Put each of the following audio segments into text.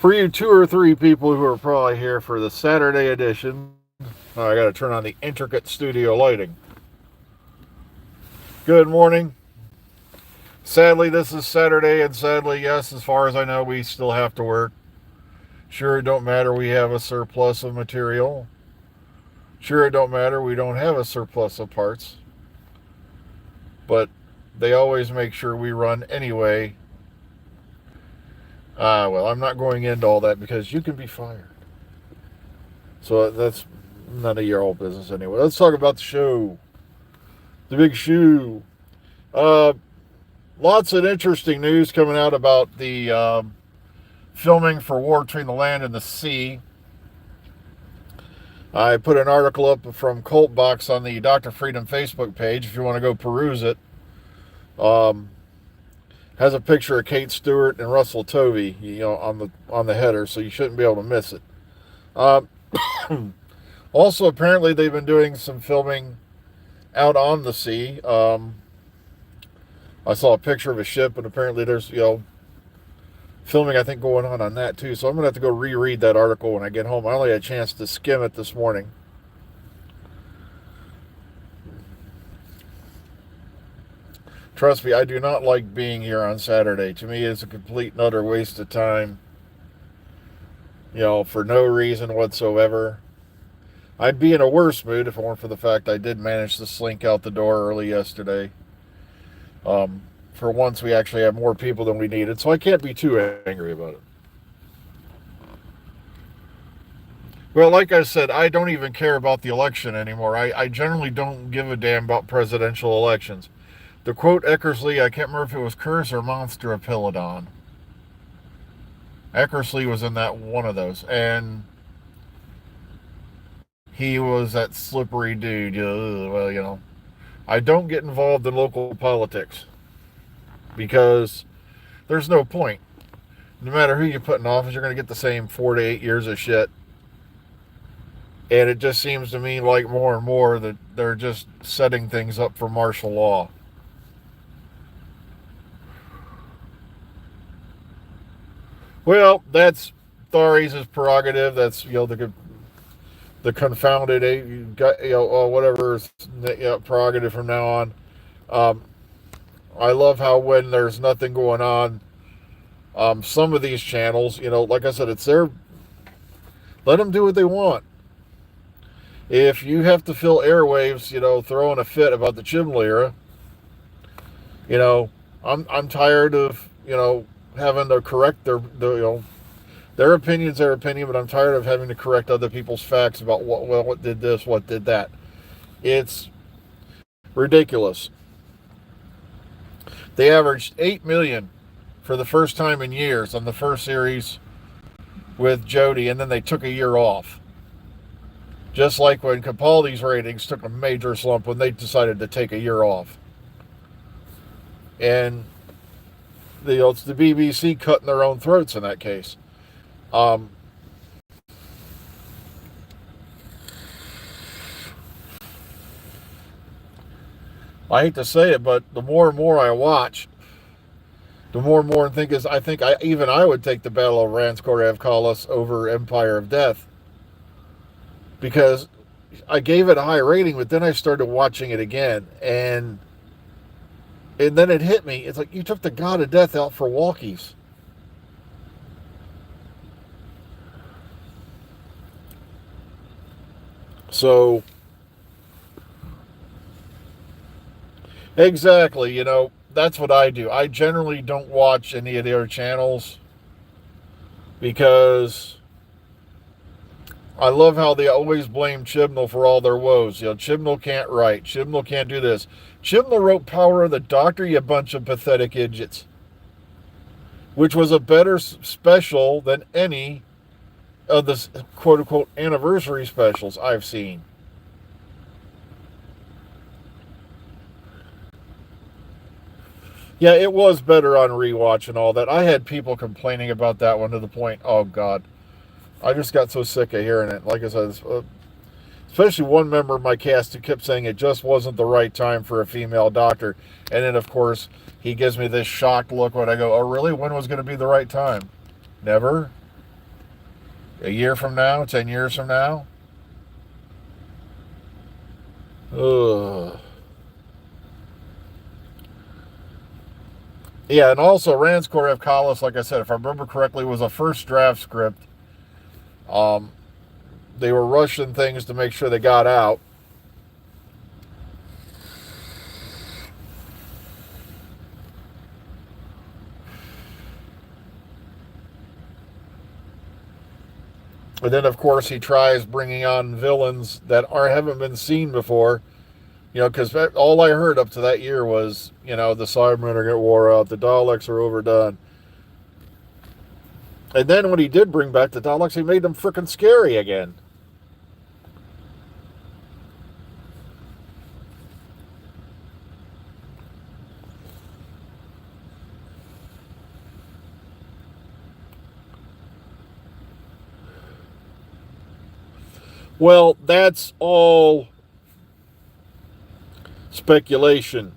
For you two or three people who are probably here for the Saturday edition, I got to turn on the intricate studio lighting. Good morning. Sadly, this is Saturday, and sadly, yes, as far as I know, we still have to work. Sure, it don't matter we have a surplus of material. Sure, it don't matter we don't have a surplus of parts. But they always make sure we run anyway. Well, I'm not going into all that because you can be fired. So that's none of your old business anyway. Let's talk about the show. The big shoe. Uh, Lots of interesting news coming out about the filming for War Between the Land and the Sea. I put an article up from Coltbox on the Dr. Freedom Facebook page if you want to go peruse it. Has a picture of Kate Stewart and Russell Tovey, on the header, so you shouldn't be able to miss it. Also, apparently, they've been doing some filming out on the sea. I saw a picture of a ship, and apparently there's, filming, I think, going on that, too. So I'm going to have to go reread that article when I get home. I only had a chance to skim it this morning. Trust me, I do not like being here on Saturday. To me, it's a complete and utter waste of time, for no reason whatsoever. I'd be in a worse mood if it weren't for the fact I did manage to slink out the door early yesterday. For once, we actually have more people than we needed, so I can't be too angry about it. Well, like I said, I don't even care about the election anymore. I generally don't give a damn about presidential elections. To quote Eckersley, I can't remember if it was Curse or Monster of Peladon. Eckersley was in that one of those, and he was that slippery dude. I don't get involved in local politics because there's no point. No matter who you put in office, you're going to get the same 4 to 8 years of shit. And it just seems to me like more and more that they're just setting things up for martial law. Well, that's Thares' prerogative. That's, the confounded, whatever prerogative from now on. I love how when there's nothing going on, some of these channels, like I said, it's their, let them do what they want. If you have to fill airwaves, throwing a fit about the Chibnall era, I'm tired of, having to correct their opinion's their opinion, but I'm tired of having to correct other people's facts about what did this, what did that. It's ridiculous. They averaged 8 million for the first time in years on the first series with Jody, and then they took a year off. Just like when Capaldi's ratings took a major slump when they decided to take a year off. And it's the BBC cutting their own throats in that case. I hate to say it, but the more and more I watch, the more and more I think I would take the Battle of Ranskorev Kalas over Empire of Death, because I gave it a high rating, but then I started watching it again, and then it hit me. It's like you took the God of Death out for walkies. So, exactly, that's what I do. I generally don't watch any of the other channels because I love how they always blame Chibnall for all their woes. Chibnall can't write. Chibnall can't do this. Chibnall wrote Power of the Doctor, you bunch of pathetic idiots, which was a better special than any of the quote-unquote anniversary specials I've seen. Yeah, it was better on rewatch and all that. I had people complaining about that one to the point, oh God, I just got so sick of hearing it. Like I said, especially one member of my cast who kept saying it just wasn't the right time for a female doctor. And then, of course, he gives me this shocked look when I go, oh, really? When was going to be the right time? Never? A year from now, 10 years from now. Ugh. Yeah, and also Ranskorev Kalis, like I said, if I remember correctly, was a first draft script. Um, they were rushing things to make sure they got out. And then, of course, he tries bringing on villains that haven't been seen before. Because all I heard up to that year was, the Cybermen are getting wore out, the Daleks are overdone. And then when he did bring back the Daleks, he made them freaking scary again. Well, that's all speculation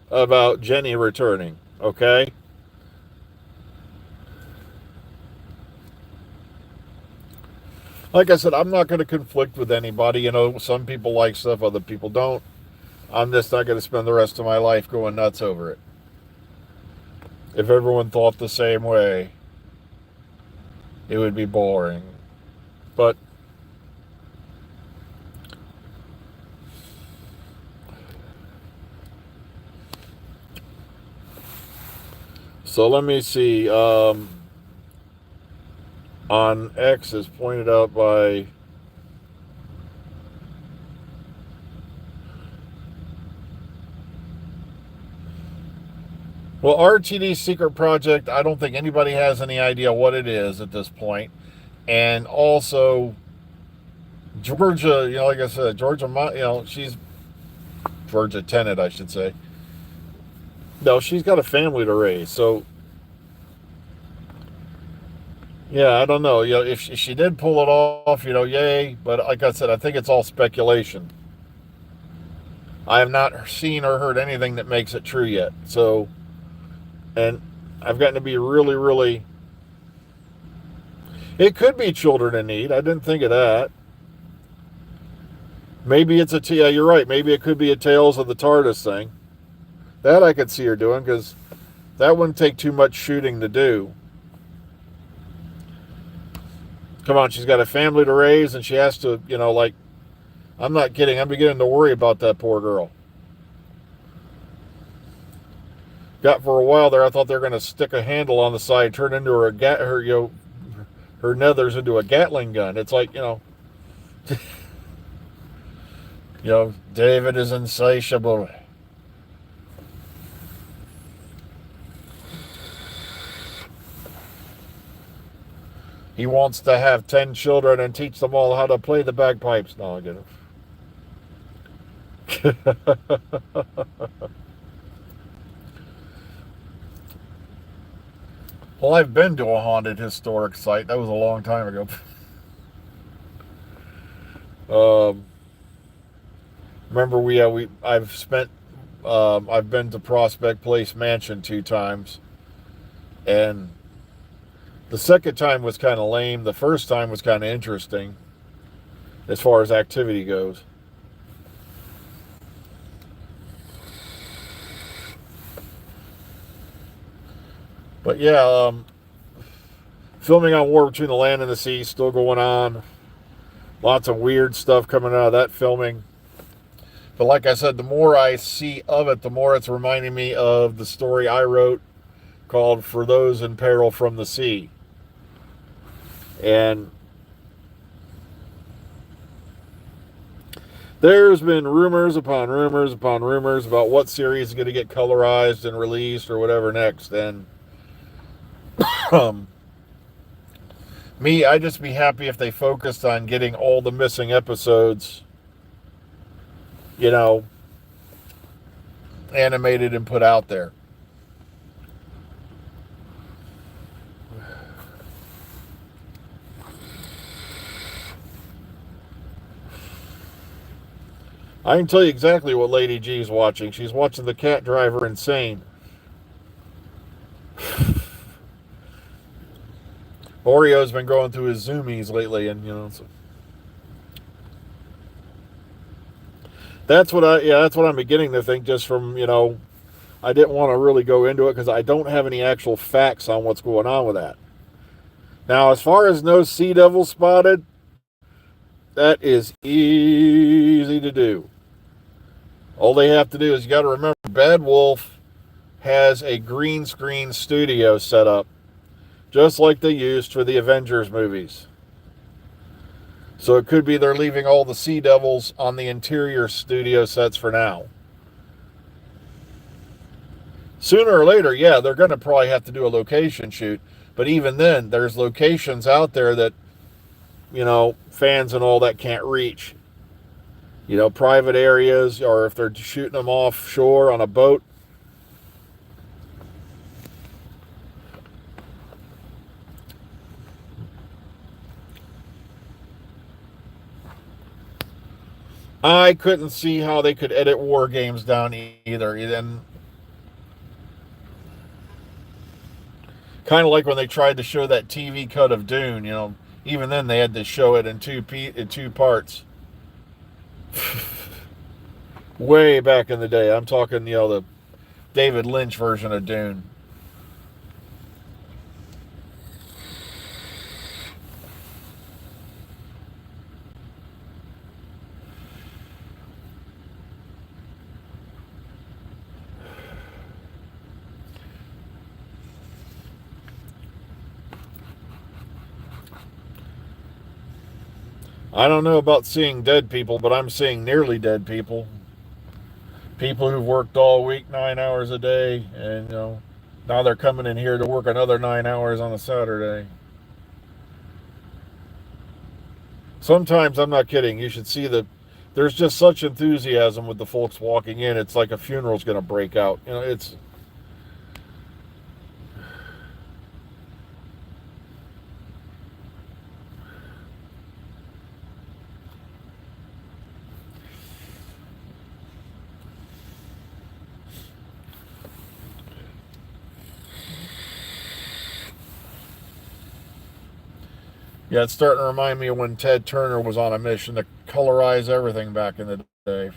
about Jenny returning, okay? Like I said, I'm not going to conflict with anybody. Some people like stuff, other people don't. I'm just not going to spend the rest of my life going nuts over it. If everyone thought the same way, it would be boring. But so let me see. On X is pointed out by RTD's secret project. I don't think anybody has any idea what it is at this point. And also Georgia, like I said, Georgia, she's Georgia Tenet, I should say. No, she's got a family to raise. So yeah, I don't know. If she did pull it off, yay. But like I said, I think it's all speculation. I have not seen or heard anything that makes it true yet. So, and I've gotten to be really, really. It could be children in need. I didn't think of that. Maybe it's yeah, you're right. Maybe it could be a Tales of the TARDIS thing. That I could see her doing, because that wouldn't take too much shooting to do. Come on, she's got a family to raise, and she has to, I'm not kidding. I'm beginning to worry about that poor girl. Got for a while there, I thought they were going to stick a handle on the side, turn into her nethers into a Gatling gun. It's like, David is insatiable. He wants to have 10 children and teach them all how to play the bagpipes. No, I get it. Well, I've been to a haunted historic site. That was a long time ago. Remember, I've been to Prospect Place Mansion 2 times, and the second time was kind of lame. The first time was kind of interesting as far as activity goes. But yeah, filming on War Between the Land and the Sea still going on. Lots of weird stuff coming out of that filming. But like I said, the more I see of it, the more it's reminding me of the story I wrote called For Those in Peril from the Sea. And there's been rumors upon rumors upon rumors about what series is going to get colorized and released or whatever next. And I'd just be happy if they focused on getting all the missing episodes, animated and put out there. I can tell you exactly what Lady G's watching. She's watching The Cat Driver Insane. Oreo's been going through his zoomies lately, and so that's what I'm beginning to think. Just from I didn't want to really go into it because I don't have any actual facts on what's going on with that. Now, as far as no sea devil spotted, that is easy to do. All they have to do is, you got to remember, Bad Wolf has a green screen studio set up, just like they used for the Avengers movies. So it could be they're leaving all the sea devils on the interior studio sets for now. Sooner or later, yeah, they're going to probably have to do a location shoot. But even then, there's locations out there that, fans and all that can't reach. Private areas, or if they're shooting them offshore on a boat. I couldn't see how they could edit War Games down either. And kind of like when they tried to show that TV cut of Dune, even then they had to show it in two parts. Way back in the day. I'm talking, the David Lynch version of Dune. I don't know about seeing dead people, but I'm seeing nearly dead people. People who've worked all week, 9 hours a day, and now they're coming in here to work another 9 hours on a Saturday. Sometimes, I'm not kidding, you should see there's just such enthusiasm with the folks walking in. It's like a funeral's going to break out. It's Yeah, it's starting to remind me of when Ted Turner was on a mission to colorize everything back in the day.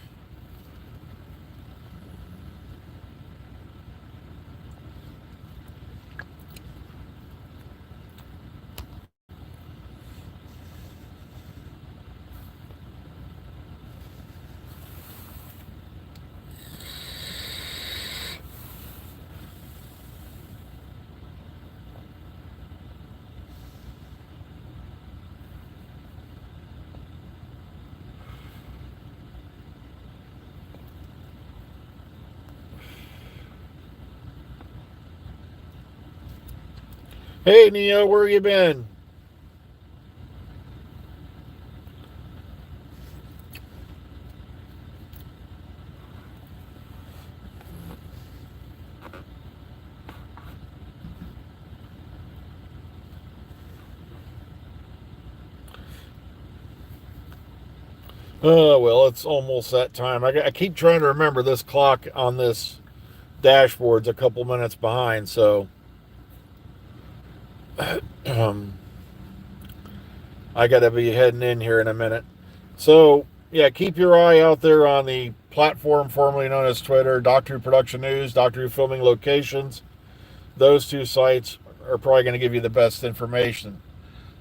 Hey, Neo, where you been? Oh, well, it's almost that time. I keep trying to remember this clock on this dashboard's a couple minutes behind, so I got to be heading in here in a minute. So, yeah, keep your eye out there on the platform formerly known as Twitter, Doctor Who Production News, Doctor Who Filming Locations. Those two sites are probably going to give you the best information.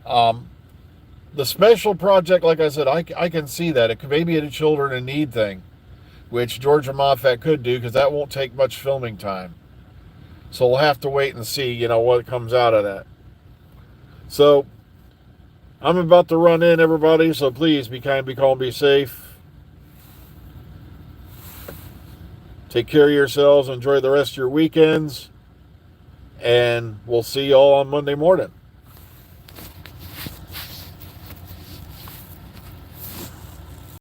The special project, like I said, I can see that. It could maybe a children in need thing, which Georgia Moffat could do, because that won't take much filming time. So we'll have to wait and see, what comes out of that. So I'm about to run in, everybody, so please be kind, be calm, be safe. Take care of yourselves. Enjoy the rest of your weekends. And we'll see you all on Monday morning.